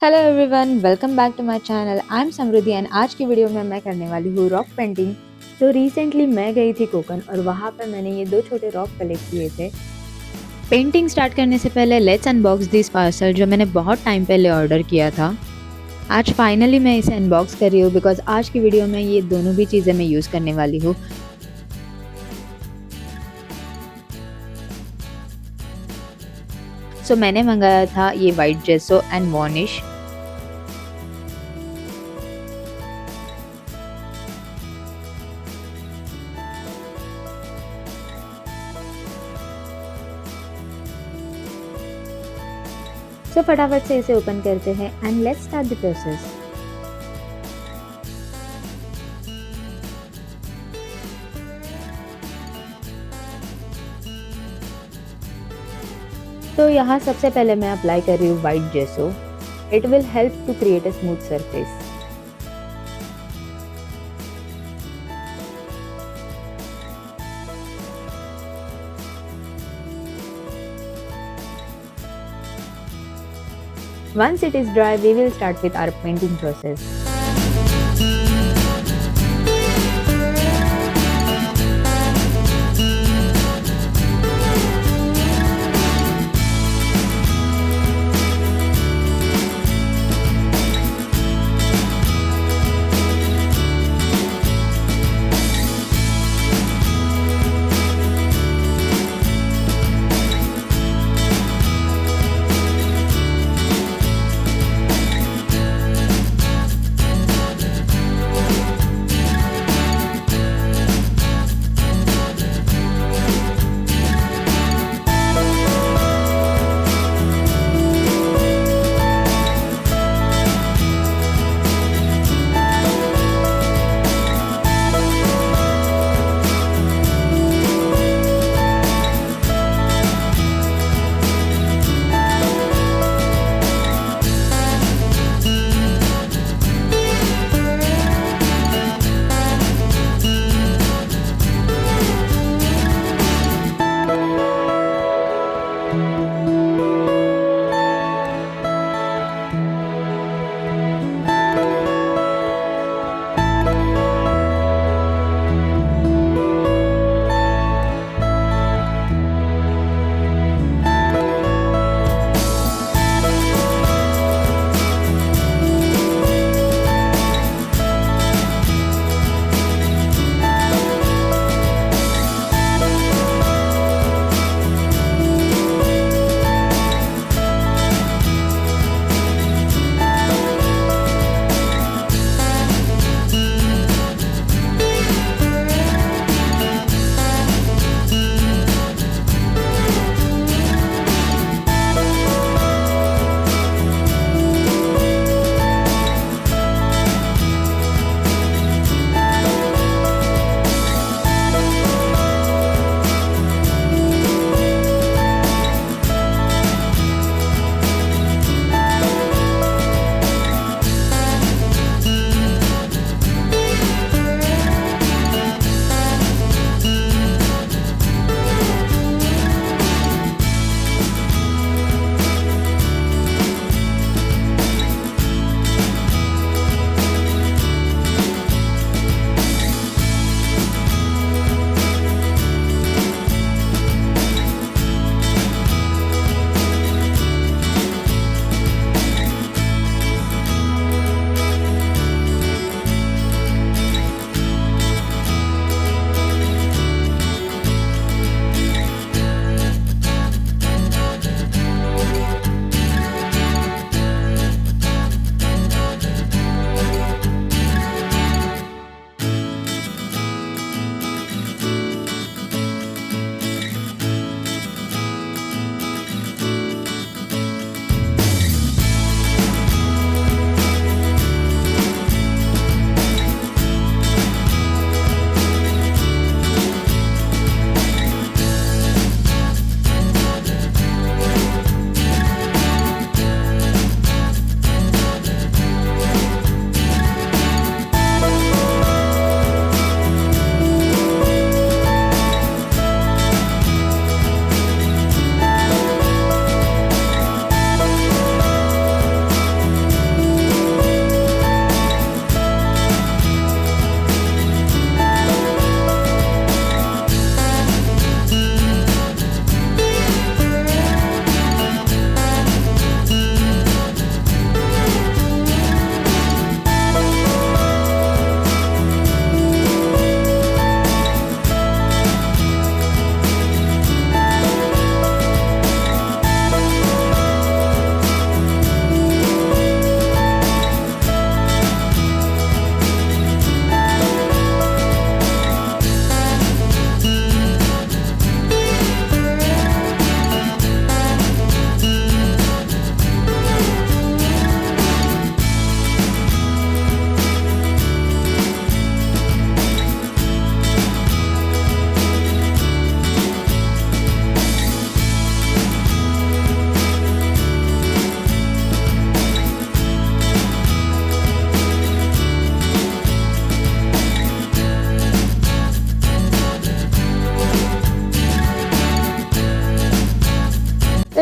Hello everyone, welcome back to my channel. I am Samriddhi and आज की video में मैं करने वाली हूँ रॉक पेंटिंग। तो रिसेंटली मैं गई थी कोकन और वहाँ पर मैंने ये दो छोटे रॉक कलेक्ट किए थे। पेंटिंग स्टार्ट करने से पहले लेट्स अनबॉक्स दिस पार्सल जो मैंने बहुत टाइम पहले ऑर्डर किया था। आज फाइनली मैं इसे अनबॉक्स कर रही हूँ बिकॉज आज की वीडियो में ये दोनों भी चीज़ें मैं यूज़ करने वाली हूँ। सो मैंने मंगाया था ये white gesso and varnish. So फटाफट से इसे ओपन करते हैं and let's start the process. तो यहाँ सबसे पहले मैं अप्लाई कर रही हूँ white gesso. It will help to create a smooth surface. Once it is dry, we will start with our painting process.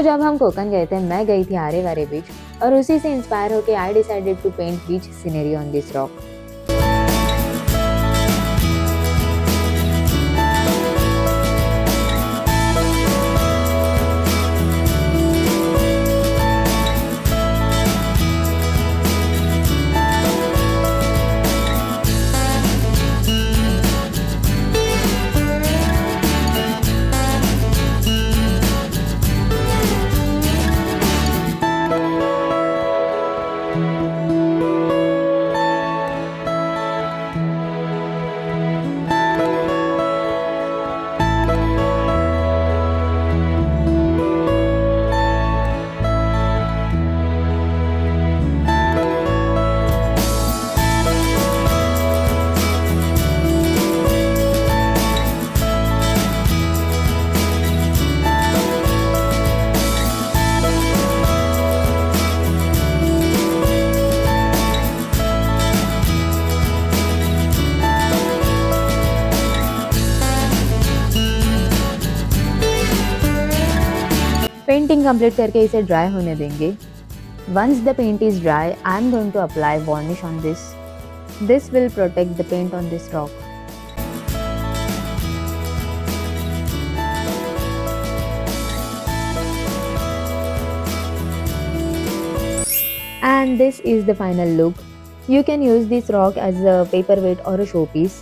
जब हम कोकन गए थे, मैं गई थी आरे वारे बीच और उसी से इंस्पायर होके I decided to paint beach scenery on this rock. Painting complete करके इसे ड्राई होने देंगे। Once the paint is dry, I am going to apply varnish on this. This will protect the paint on this rock. And this is the final look. You can use this rock as a paperweight or a showpiece.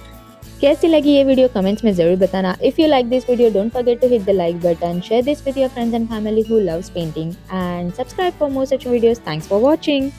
कैसी लगी ये video comments में जरूर बताना। If you like this video don't forget to hit the like button, share this with your friends and family who loves painting, and subscribe for more such videos. Thanks for watching.